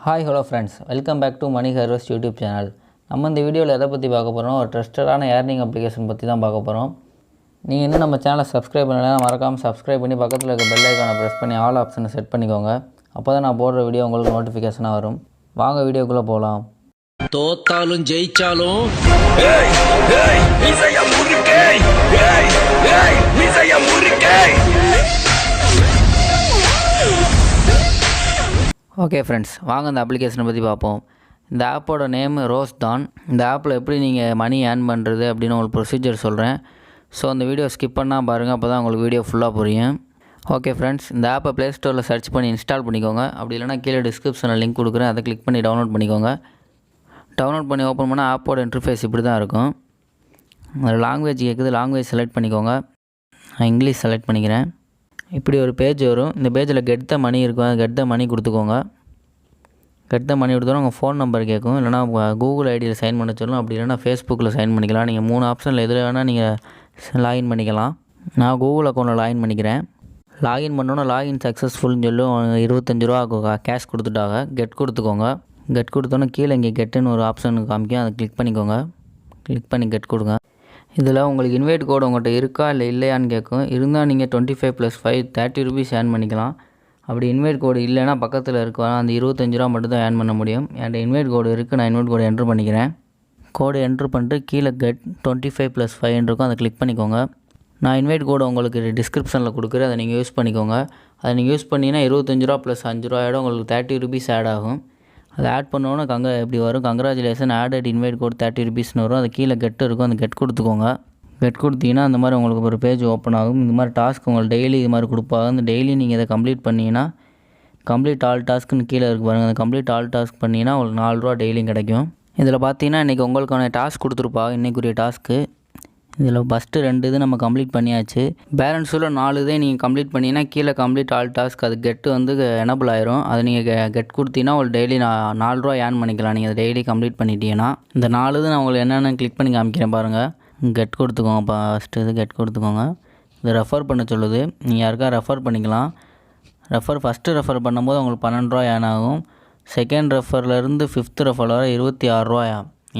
Hi hello friends, welcome back to money harvest YouTube channel. நம்ம இந்த வீடியோவில் எதை பற்றி பார்க்க போகிறோம், ஒரு ட்ரஸ்டடான ஏர்னிங் அப்ளிகேஷன் பற்றி தான் பார்க்க போகிறோம். நீங்கள் இன்னும் நம்ம சேனலை சப்ஸ்கிரைப் பண்ணலைன்னா மறக்காமல் சப்ஸ்கிரைப் பண்ணி பக்கத்தில் இருக்க பெல் ஐக்கானை ப்ரெஸ் பண்ணி ஆல் ஆப்ஷனை செட் பண்ணிக்கோங்க. அப்போ தான் நான் போடுற வீடியோ உங்களுக்கு நோட்டிஃபிகேஷனாக வரும். வாங்க வீடியோக்குள்ளே போகலாம். தோத்தாலும் ஜெயிச்சாலும் ஓகே ஃப்ரெண்ட்ஸ், வாங்க இந்த அப்ளிகேஷனை பற்றி பார்ப்போம். இந்த ஆப்போட நேம் ரோஸ் தான். இந்த ஆப்பில் எப்படி நீங்கள் மணி ஏர்ன் பண்ணுறது அப்படின்னு உங்களுக்கு ப்ரொசீஜர் சொல்கிறேன். ஸோ அந்த வீடியோ ஸ்கிப் பண்ணால் பாருங்கள், அப்போ தான் உங்களுக்கு வீடியோ ஃபுல்லாக புரியும். ஓகே ஃப்ரெண்ட்ஸ், இந்த ஆப்பை ப்ளே ஸ்டோரில் சர்ச் பண்ணி இன்ஸ்டால் பண்ணிக்கோங்க. அப்படி இல்லைனா கீழே டிஸ்கிரிப்ஷனில் லிங்க் கொடுக்குறேன், அதை கிளிக் பண்ணி டவுன்லோட் பண்ணிக்கோங்க. டவுன்லோட் பண்ணி ஓப்பன் பண்ணால் ஆப்போட இன்டர்ஃபேஸ் இப்படி தான் இருக்கும். அதில் லாங்குவேஜ் கேட்குது, லாங்குவேஜ் செலக்ட் பண்ணிக்கோங்க. நான் இங்கிலீஷ் செலக்ட் பண்ணிக்கிறேன். இப்படி ஒரு பேஜ் வரும். இந்த பேஜில் கெட் த மணி இருக்கும், கெட் த மணி கொடுத்துக்கோங்க. கெட் த மணி கொடுத்தோன்னா உங்கள் ஃபோன் நம்பர் கேட்கும், இல்லைனா கூகுள் ஐடியில் சைன் பண்ண சொல்லணும். அப்படி இல்லைனா ஃபேஸ்புக்கில் சைன் பண்ணிக்கலாம். நீங்கள் 3 ஆப்ஷனில் எதில் வேணால் நீங்கள் லாகின் பண்ணிக்கலாம். நான் கூகுள் அக்கௌண்ட்டில் லாகின் பண்ணிக்கிறேன். லாகின் பண்ணோன்னா லாகின் சக்ஸஸ்ஃபுல்னு சொல்லி 25 ரூபா கேஷ் கொடுத்துட்டாங்க. கெட் கொடுத்துக்கோங்க. கெட் கொடுத்தோன்னே கீழே இங்கே கெட்டுன்னு ஒரு ஆப்ஷன் காமிக்கும், அதை கிளிக் பண்ணிக்கோங்க. கிளிக் பண்ணி கெட் கொடுங்க. இதில் உங்களுக்கு இன்வைட் கோடு உங்கள்கிட்ட இருக்கா இல்லை இல்லையான்னு கேட்கும். இருந்தால் நீங்கள் 25 + 5 30 ரூபீஸ் ஏர்ன் பண்ணிக்கலாம். அப்படி இன்வைட் கோடு இல்லைன்னா பக்கத்தில் இருக்க அந்த 25 ரூபா மட்டும் தான் ஏர்ன் பண்ண முடியும். என்கிட்ட இன்வைட் கோடு இருக்குது, நான் இன்வைட் கோடு என்ட்ரு பண்ணிக்கிறேன். கோடு என்ட்ரு பண்ணிட்டு கீழே கெட் 25 + 5 இருக்கும், அதை கிளிக் பண்ணிக்கோங்க. நான் இன்வைட் கோடு உங்களுக்கு டிஸ்கிரிப்ஷனில் கொடுக்குறேன், அதை நீங்கள் யூஸ் பண்ணிக்கோங்க. அதை நீங்கள் யூஸ் பண்ணிங்கன்னா 25 ரூபா + 5 ரூபா ஆகிடும், உங்களுக்கு 30 ரூபீஸ் ஆட் ஆகும். அதை ஆட் பண்ணோன்னா எப்படி வரும், கங்க்ராச்சுலேஷன் ஆடட் இன்வைட் கோட் 30 ரூபீஸ்னு வரும். அது கீழே கெட் இருக்கும், அந்த கெட் கொடுத்துக்கோங்க. கெட் கொடுத்தீங்கன்னா அந்த மாதிரி உங்களுக்கு ஒரு பேஜ் ஓப்பன் ஆகும். இந்த மாதிரி டாஸ்க் உங்களுக்கு டெய்லி இது மாதிரி கொடுப்பாங்க. அந்த டெய்லி நீங்கள் இதை கம்ப்ளீட் பண்ணிங்கன்னா கம்ப்ளீட் ஆல் டாஸ்க்குன்னு கீழே இருக்கு பாருங்கள். அந்த கம்ப்ளீட் ஆல் டாஸ்க் பண்ணிங்கன்னா உங்களுக்கு 4 ரூபா டெய்லியும் கிடைக்கும். இதில் பார்த்தீங்கன்னா இன்றைக்கி உங்களுக்கான டாஸ்க் கொடுத்துருப்பாங்க, இன்றைக்குரிய டாஸ்க்கு. இதில் ஃபஸ்ட்டு 2 இது நம்ம கம்ப்ளீட் பண்ணியாச்சு. பேலன்ஸில் 4 இதே நீங்கள் கம்ப்ளீட் பண்ணிங்கன்னா கீழே கம்ப்ளீட் ஆல் டாஸ்க் அது கெட்டு வந்து எனபிள் ஆயிரும். அது நீங்கள் கெட் கொடுத்தீங்கன்னா ஒரு டெய்லி 4 ரூபா ஏர்ன் பண்ணிக்கலாம். நீங்கள் அதை டெய்லி கம்ப்ளீட் பண்ணிட்டீங்கன்னா இந்த 4 இது நான் உங்களுக்கு என்னென்னு கிளிக் பண்ணி காமிக்கிறேன் பாருங்கள். கெட் கொடுத்துக்கோங்க. ஃபஸ்ட்டு இது கெட் கொடுத்துக்கோங்க. இதை ரெஃபர் பண்ண சொல்லுது, நீங்கள் யாருக்கா ரெஃபர் பண்ணிக்கலாம். ஃபஸ்ட்டு ரெஃபர் பண்ணும்போது உங்களுக்கு 12 ரூபா ஏர்ன் ஆகும். செகண்ட் ரெஃபர்லேருந்து 5th ரெஃபர் வரை 26 ரூபா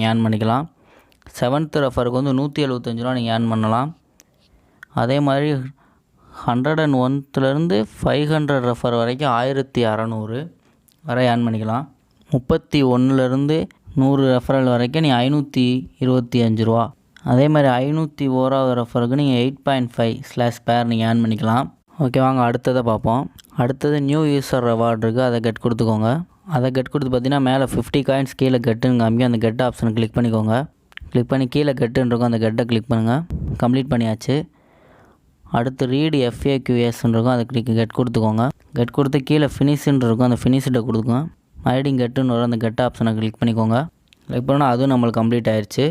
ஏர்ன் பண்ணிக்கலாம். 7th ரெஃபருக்கு வந்து 175 ரூபா நீங்கள் ஏர்ன் பண்ணலாம். அதே மாதிரி 101லேருந்து 500 ரெஃபர் வரைக்கும் 1600 வரை ஏர்ன் பண்ணிக்கலாம். 31லேருந்து 100 ரெஃபரல் வரைக்கும் நீங்கள் 525 ரூபா. அதே மாதிரி 501வது ரெஃபருக்கு நீங்கள் 8.5/பேர் நீங்கள் ஏர்ன் பண்ணிக்கலாம். ஓகே, வாங்க அடுத்ததை பார்ப்போம். அடுத்தது நியூ யூசர் ரெவார்டு இருக்குது, அதை கெட் கொடுத்துக்கோங்க. அதை கெட் கொடுத்து பார்த்தீங்கன்னா மேலே 50 காயின்ஸ் கீழே கெட்டுன்னு காமிக்கும். அந்த கெட் ஆப்ஷனை கிளிக் பண்ணிக்கோங்க. கிளிக் பண்ணி கீழே கெட்டுன்னு இருக்கும், அந்த கெட்டை கிளிக் பண்ணுங்கள். கம்ப்ளீட் பண்ணியாச்சு. அடுத்து ரீடு FAQSன்னு இருக்கும், அதை கெட் கொடுத்துக்கோங்க. கெட் கொடுத்து கீழே ஃபினிஷ்ன்னு இருக்கும், அந்த ஃபினிஷ்டை கொடுத்துக்கோங்க. மறுபடியும் கெட்டுன்னு வரும், அந்த கெட் ஆப்ஷனை கிளிக் பண்ணிக்கோங்க. கிளிக் பண்ணால் அதுவும் நம்மளுக்கு கம்ப்ளீட் ஆயிடுச்சு.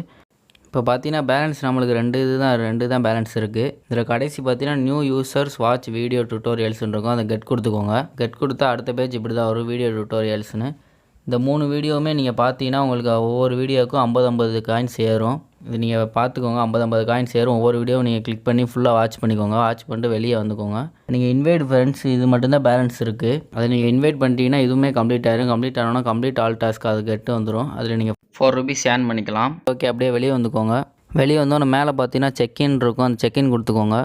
இப்போ பார்த்தீங்கன்னா பேலன்ஸ் நம்மளுக்கு 2 தான் பேலன்ஸ் இருக்குது. இதில் கடைசி பார்த்தீங்கன்னா நியூ யூசர்ஸ் வாட்ச் வீடியோ டுட்டோரியல்ஸ்ன்னு இருக்கும், அதை கெட் கொடுத்துக்கோங்க. கெட் கொடுத்தா அடுத்த பேஜ் இப்படி தான் வரும், வீடியோ டுட்டோரியல்ஸ்னு. இந்த 3 வீடியோவுமே நீங்கள் பார்த்தீங்கன்னா உங்களுக்கு ஒவ்வொரு வீடியோவுக்கும் 50 காயின்ஸ் ஏறும். இது நீங்கள் பார்த்துக்கோங்க, 50 காயின்ஸ் ஏறும். ஒவ்வொரு வீடியோவும் நீங்கள் கிளிக் பண்ணி ஃபுல்லாக வாட்ச் பண்ணிக்கோங்க. வாட்ச் பண்ணிட்டு வெளியே வந்துக்கோங்க. நீங்கள் இன்வைட் ஃப்ரெண்ட்ஸ் இது மட்டும்தான் பேலன்ஸ் இருக்குது. அதை நீங்கள் இன்வைட் பண்ணிட்டீங்கன்னா இதுவுமே கம்ப்ளீட் ஆயிரும். கம்ப்ளீட் ஆனோன்னா கம்ப்ளீட் ஆல் டாஸ்க் அது கெட்டு வந்துடும். அதில் நீங்கள் 4 ரூபீஸ் ஏர்ன் பண்ணிக்கலாம். ஓகே, அப்படியே வெளியே வந்துக்கோங்க. வெளியே வந்தோன்னே மேலே பார்த்தீங்கன்னா செக்இன் இருக்கும், அந்த செக்இன் கொடுத்துக்கோங்க.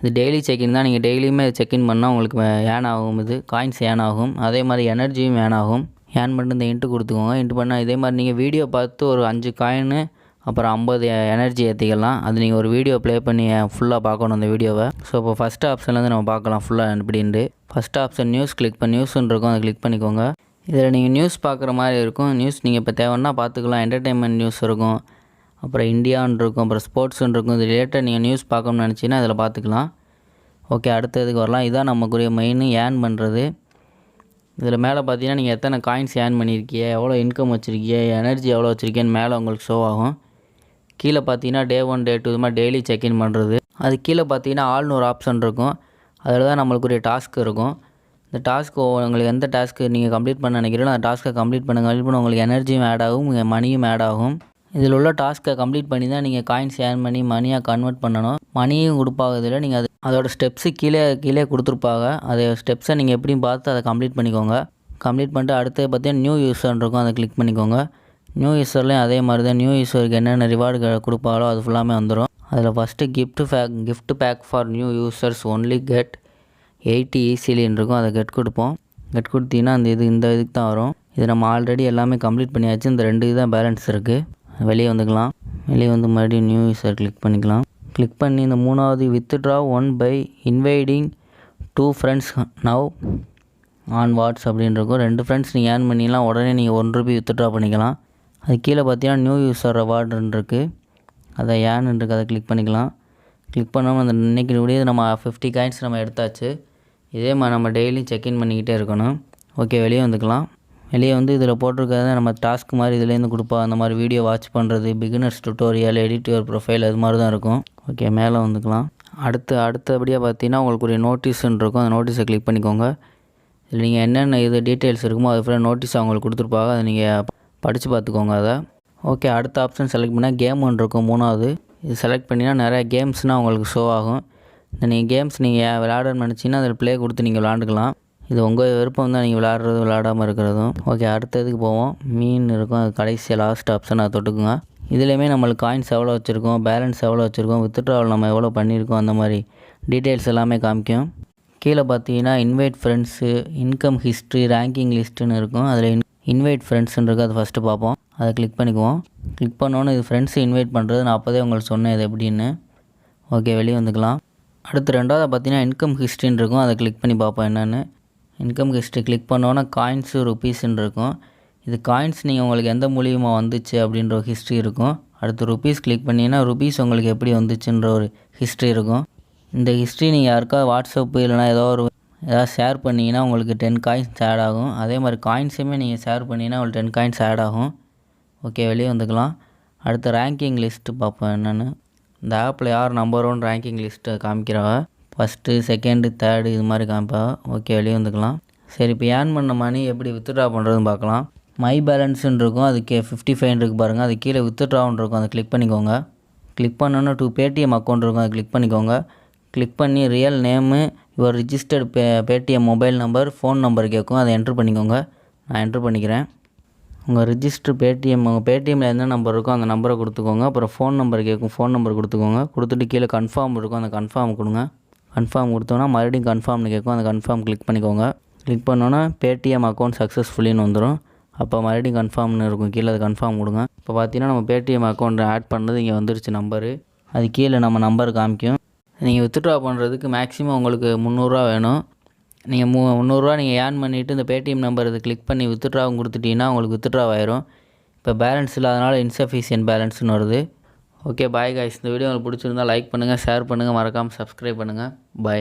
இது டெய்லி செக்இன் தான், நீங்கள் டெய்லியுமே செக்இன் பண்ணால் உங்களுக்கு ஏர்ன் ஆகும். இது காயின்ஸ் ஏர்ன் ஆகும். அதே மாதிரி எனர்ஜியும் ஏர்ன் ஆகும். ஏர்ன் பண்ணிட்டு இந்த இன்ட்டு கொடுத்துக்கோங்க. இன்ட்டு பண்ணால் இதே மாதிரி நீங்கள் வீடியோ பார்த்து ஒரு 5 காயின்னு அப்புறம் 50 எனர்ஜி ஏற்றிக்கலாம். அது நீங்கள் ஒரு வீடியோ ப்ளே பண்ணி ஃபுல்லாக பார்க்கணும் அந்த வீடியோவை. ஸோ இப்போ ஃபஸ்ட் ஆப்ஷன்லேருந்து நம்ம பார்க்கலாம் ஃபுல்லாக எப்படின்ட்டு. ஃபஸ்ட் ஆப்ஷன் நியூஸ் கிளிக் பண்ணி நியூஸ்ன்னு இருக்கும், அதை கிளிக் பண்ணிக்கோங்க. இதில் நீங்கள் நியூஸ் பார்க்குற மாதிரி இருக்கும். நியூஸ் நீங்கள் இப்போ தேவைன்னா பார்த்துக்கலாம். என்டர்டெயின்மெண்ட் நியூஸ் இருக்கும், அப்புறம் இந்தியான்னு இருக்கும், அப்புறம் ஸ்போர்ட்ஸ்ன்னு இருக்கும். இது ரிலேட்டட் நீங்கள் நியூஸ் பார்க்கணும்னு நினச்சிங்கன்னா இதில் பார்த்துக்கலாம். ஓகே, அடுத்ததுக்கு வரலாம். இதான் நமக்குரிய மெயின் ஏர்ன் பண்ணுறது. இதில் மேலே பார்த்தீங்கன்னா நீங்கள் எத்தனை காயின்ஸ் ஏர்ன் பண்ணியிருக்கீங்க, எவ்வளோ இன்கம் வச்சுருக்கீங்க, எனர்ஜி எவ்வளோ வச்சுருக்கேன்னு மேலே உங்களுக்கு ஷோ ஆகும். கீழே பார்த்தீங்கன்னா Day 1 Day 2 இது மாதிரி டெய்லி செக்இன் பண்ணுறது. அது கீழே பார்த்தீங்கன்னா ஆல்னு ஒரு ஆப்ஷன் இருக்கும், அதில் தான் நம்மளுக்குரிய டாஸ்க் இருக்கும். இந்த டாஸ்க்கு உங்களுக்கு எந்த டாஸ்க்கு நீங்கள் கம்ப்ளீட் பண்ண நினைக்கிறீங்களோ அந்த டாஸ்க்கை கம்ப்ளீட் பண்ண உங்களுக்கு எனர்ஜியும் ஆட் ஆகும், உங்கள் மணியும் ஆட் ஆகும். இதில் உள்ள டாஸ்க்கை கம்ப்ளீட் பண்ணி தான் நீங்கள் காயின்ஸ் ஏர்ன் பண்ணி மணியாக கன்வெர்ட் பண்ணணும். மணியும் கொடுப்பாங்க. இதில் நீங்கள் அதோடய ஸ்டெப்ஸு கீழே கொடுத்துருப்பாங்க. அதை ஸ்டெப்ஸை நீங்கள் எப்படியும் பார்த்து அதை கம்ப்ளீட் பண்ணிக்கோங்க. கம்ப்ளீட் பண்ணிட்டு அடுத்தது பார்த்தீங்கன்னா நியூ யூஸர்னு இருக்கும், அதை கிளிக் பண்ணிக்கோங்க. நியூ யூஸர்லேயும் அதே மாதிரி தான் நியூ யூஸருக்கு என்னென்ன ரிவார்டு கொடுப்பாங்களோ அது ஃபுல்லாமே வந்துடும். அதில் first gift pack for new users only get 80 ஈஸிலின்னு இருக்கும், அதை கெட் கொடுப்போம். கெட் கொடுத்தீங்கன்னா இந்த இதுக்கு தான் வரும். இது நம்ம ஆல்ரெடி எல்லாமே கம்ப்ளீட் பண்ணியாச்சு. இந்த 2 இது தான் பேலன்ஸ் இருக்குது. வெளியே வந்துக்கலாம். வெளியே வந்து மறுபடியும் நியூ யூஸர் கிளிக் பண்ணிக்கலாம். கிளிக் பண்ணி இந்த 3வது withdraw 1 by inviting 2 friends now on வாட்ஸ் அப்படின்னு இருக்கும். 2 ஃப்ரெண்ட்ஸ் நீங்கள் ஏர்ன் பண்ணிக்கலாம். உடனே நீங்கள் ₹1 வித்ட்ரா பண்ணிக்கலாம். அது கீழே பார்த்தீங்கன்னா நியூ யூஸர் ரிவார்டுன்னு இருக்குது, அதை ஏன்னு இருக்குது, அதை கிளிக் பண்ணிக்கலாம். கிளிக் பண்ணாமல் அந்த இன்றைக்கி முடியாது நம்ம 50 காயின்ஸ் நம்ம எடுத்தாச்சு. இதே மாதிரி நம்ம டெய்லியும் செக்இன் பண்ணிக்கிட்டே இருக்கணும். ஓகே, வெளியே வந்துக்கலாம். வெளியே வந்து இதில் போட்டிருக்கிறத நம்ம டாஸ்க் மாதிரி இதுலேருந்து கொடுப்பா. அந்த மாதிரி வீடியோ வாட்ச் பண்ணுறது, beginners tutorial, edit your profile, அது மாதிரி தான் இருக்கும். ஓகே, மேலே வந்துக்கலாம். அடுத்தபடியாக பார்த்தீங்கன்னா உங்களுக்கு ஒரு நோட்டீஸ்ன்னு இருக்கும், அந்த நோட்டீஸை கிளிக் பண்ணிக்கோங்க. இதில் நீங்கள் என்னென்ன இது டீட்டெயில்ஸ் இருக்குமோ அது ஃபுல்லாக நோட்டீஸ் அவங்களுக்கு கொடுத்துருப்பாங்க, அதை நீங்கள் படித்து பார்த்துக்கோங்க அதை. ஓகே, அடுத்த ஆப்ஷன் செலக்ட் பண்ணால் கேம் ஒன்று இருக்கும் 3வது. இது செலக்ட் பண்ணினா நிறையா கேம்ஸ்னால் உங்களுக்கு ஷோ ஆகும். இந்த நீங்கள் கேம்ஸ் நீங்கள் விளையாடணும்னு நினச்சிங்கன்னா அதில் ப்ளே கொடுத்து நீங்கள் விளாண்டுக்கலாம். இது உங்கள் விருப்பம் தான், நீங்கள் விளையாடுறதும் விளையாடாமல் இருக்கிறதும். ஓகே, அடுத்ததுக்கு போவோம். மீன் இருக்கும், அது கடைசி லாஸ்ட் ஆப்ஷன், அதை தொட்டுக்குங்க. இதுலேயுமே நம்மளுக்கு காயின்ஸ் எவ்வளோ வச்சுருக்கோம், பேலன்ஸ் எவ்வளோ வச்சுருக்கோம், வித்ட்ராவல் நம்ம எவ்வளோ பண்ணியிருக்கோம், அந்த மாதிரி டீட்டெயில்ஸ் எல்லாமே காமிக்கும். கீழே பார்த்தீங்கன்னா invite friends, income history, ranking லிஸ்ட்டுன்னு இருக்கும். அதில் இன்வைட் ஃப்ரெண்ட்ஸ்ன்னு இருக்குது, அதை ஃபஸ்ட்டு பார்ப்போம். அதை கிளிக் பண்ணிக்குவோம். கிளிக் பண்ணோன்னு இது ஃப்ரெண்ட்ஸு இன்வைட் பண்ணுறது, நான் அப்போதே உங்களுக்கு சொன்னேன் இது எப்படின்னு. ஓகே, வெளியே வந்துக்கலாம். அடுத்து 2வது பார்த்தீங்கன்னா இன்கம் ஹிஸ்ட்ரின்னு இருக்கும், அதை கிளிக் பண்ணி பார்ப்போம் என்னென்னு. இன்கம் ஹிஸ்ட்ரி கிளிக் பண்ணோன்னா காயின்ஸு ருபீஸ்ன்னு இருக்கும். இது காயின்ஸ் நீங்கள் உங்களுக்கு எந்த மூலியமாக வந்துச்சு அப்படின்ற ஒரு ஹிஸ்ட்ரி இருக்கும். அடுத்து ருபீஸ் கிளிக் பண்ணிங்கன்னா ருபீஸ் உங்களுக்கு எப்படி வந்துச்சுன்ற ஒரு ஹிஸ்ட்ரி இருக்கும். இந்த ஹிஸ்ட்ரி நீங்கள் யாருக்கா வாட்ஸ்அப்பு இல்லைனா ஏதாவது ஷேர் பண்ணிங்கன்னா உங்களுக்கு 10 காயின்ஸ் ஆட் ஆகும். அதே மாதிரி காயின்ஸுமே நீங்கள் ஷேர் பண்ணிங்கன்னா உங்களுக்கு 10 காயின்ஸ் ஆட் ஆகும். ஓகே, வெளியே வந்துக்கலாம். அடுத்து ரேங்கிங் லிஸ்ட்டு பார்ப்போம் என்னென்னு. இந்த ஆப்பில் யார் நம்பர் 1 ரேங்கிங் லிஸ்ட்டு காமிக்கிறாங்க, ஃபஸ்ட்டு, செகண்டு, தேர்டு இது மாதிரி காமிப்பா. ஓகே, வெளியே வந்துக்கலாம். சரி, இப்போ ஏர்ன் பண்ண மணி எப்படி வித்ட்ரா பண்ணுறதுன்னு பார்க்கலாம். மை பேலன்ஸுன்னு இருக்கும், அதுக்கு 55 இருக்குது பாருங்கள். அது கீழே வித்ட்ரான்னு இருக்கும், அதை கிளிக் பண்ணிக்கோங்க. கிளிக் பண்ணோன்னா பேடிஎம் அக்கௌண்ட் இருக்கும், அதை கிளிக் பண்ணிக்கோங்க. கிளிக் பண்ணி real name, your registered Paytm mobile number, phone number கேட்கும், அதை என்ட்ரு பண்ணிக்கோங்க. நான் என்ட்ரு பண்ணிக்கிறேன். உங்கள் ரிஜிஸ்டர் பேடிஎம், உங்கள் பேடிஎம்மில் என்ன நம்பர் இருக்கோ அந்த நம்பரை கொடுத்துக்கோங்க. அப்புறம் ஃபோன் நம்பர் கேட்கும், ஃபோன் நம்பர் கொடுத்துக்கோங்க. கொடுத்துட்டு கீழே கன்ஃபார்ம் இருக்கும், அந்த கன்ஃபார்ம் கொடுங்க. கன்ஃபார்ம் கொடுத்தோன்னா மறுபடியும் கன்ஃபார்ம்னு கேட்கும், அந்த கன்ஃபார்ம் கிளிக் பண்ணிக்கோங்க. கிளிக் பண்ணோன்னா பேடிஎம் அக்கௌண்ட் சக்ஸஸ்ஃபுல்லின்னு வந்துடும். அப்போ மறுபடியும் கன்ஃபார்ம்னு இருக்கும், கீழே அது கன்ஃபார்ம் கொடுங்க. இப்போ பார்த்தீங்கன்னா நம்ம பேடிஎம் அக்கௌண்ட் ஆட் பண்ணது இங்கே வந்துருச்சு நம்பரு. அது கீழே நம்ம நம்பர் காமிக்கும். நீங்கள் வித்ட்ரா பண்ணுறதுக்கு மேக்ஸிமம் உங்களுக்கு ₹300 வேணும். நீங்கள் ₹300 நீங்கள் ஏர்ன் பண்ணிவிட்டு இந்த பேடிஎம் நம்பர் இதை கிளிக் பண்ணி வித்ட்ராவும் கொடுத்துட்டிங்கன்னா உங்களுக்கு வித்ட்ரா ஆயிரும். இப்போ பேலன்ஸ் இல்லாதனால இன்சஃபிஷியன்ட் பேலன்ஸ்னு வருது. Okay, bye guys. இந்த வீடியோ உங்களுக்கு பிடிச்சிருந்தால் லைக் பண்ணுங்கள், ஷேர் பண்ணுங்கள், மறக்காமல் சப்ஸ்கிரைப் பண்ணுங்கள். பாய்.